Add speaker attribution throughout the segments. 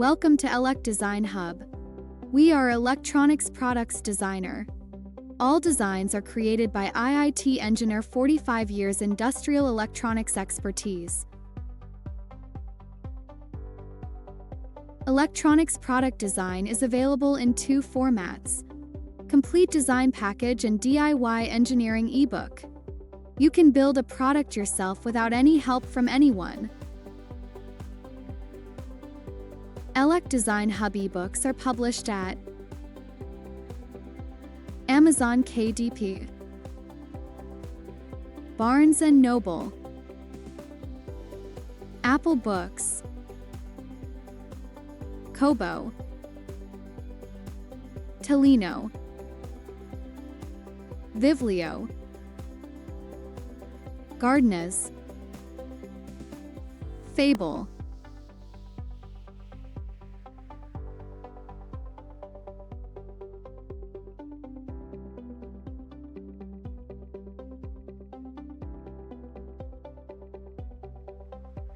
Speaker 1: Welcome to Elec Design Hub. We are electronics products designer. All designs are created by IIT engineer 45 years industrial electronics expertise. Electronics product design is available in two formats: complete design package and DIY engineering ebook. You can build a product yourself without any help from anyone. Elec Design Hub eBooks are published at Amazon KDP, Barnes & Noble, Apple Books, Kobo, Tolino, Vivlio, Gardner's, Fable.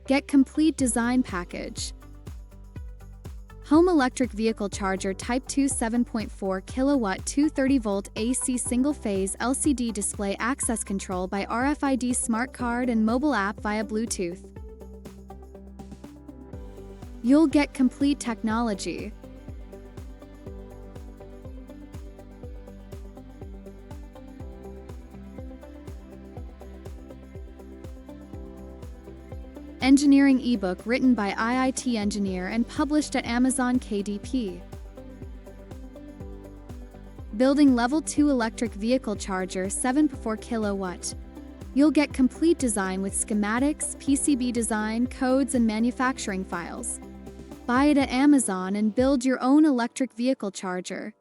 Speaker 1: Get complete design package. Home electric vehicle charger Type 2 7.4 kilowatt 230 volt AC single-phase LCD display access control by RFID smart card and mobile app via Bluetooth. You'll get complete technology. Engineering ebook written by IIT engineer and published at Amazon KDP. Building level 2 electric vehicle charger 7.4 kilowatt. You'll get complete design with schematics, PCB design, codes and manufacturing files. Buy it at Amazon and build your own electric vehicle charger.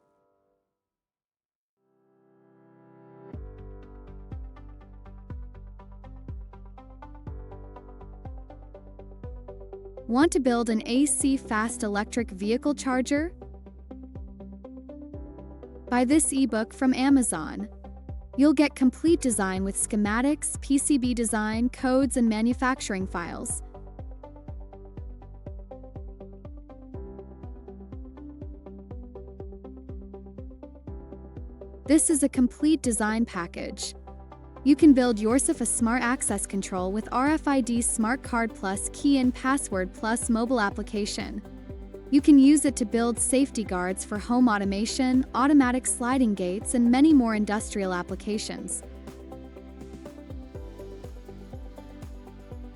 Speaker 1: Want to build an AC fast electric vehicle charger? Buy this ebook from Amazon. You'll get complete design with schematics, PCB design, codes, and manufacturing files. This is a complete design package. You can build yourself a smart access control with RFID smart card plus key-in password plus mobile application. You can use it to build safety guards for home automation, automatic sliding gates, and many more industrial applications.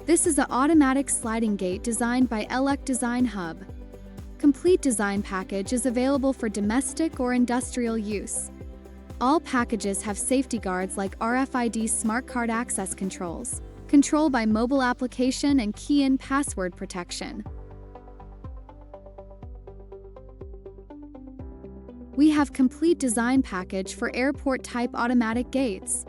Speaker 1: This is an automatic sliding gate designed by Elec Design Hub. Complete design package is available for domestic or industrial use. All packages have safety guards like RFID smart card access controls, control by mobile application, and key-in password protection. We have complete design package for airport-type automatic gates.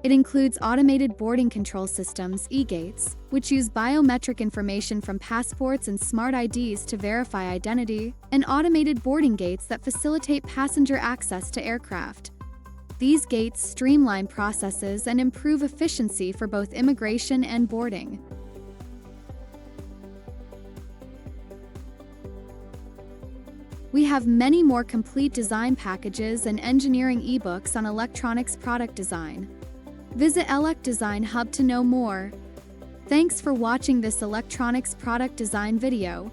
Speaker 1: It includes automated boarding control systems, e-gates, which use biometric information from passports and smart IDs to verify identity, and automated boarding gates that facilitate passenger access to aircraft. These gates streamline processes and improve efficiency for both immigration and boarding. We have many more complete design packages and engineering ebooks on electronics product design. Visit Elec Design Hub to know more. Thanks for watching this electronics product design video.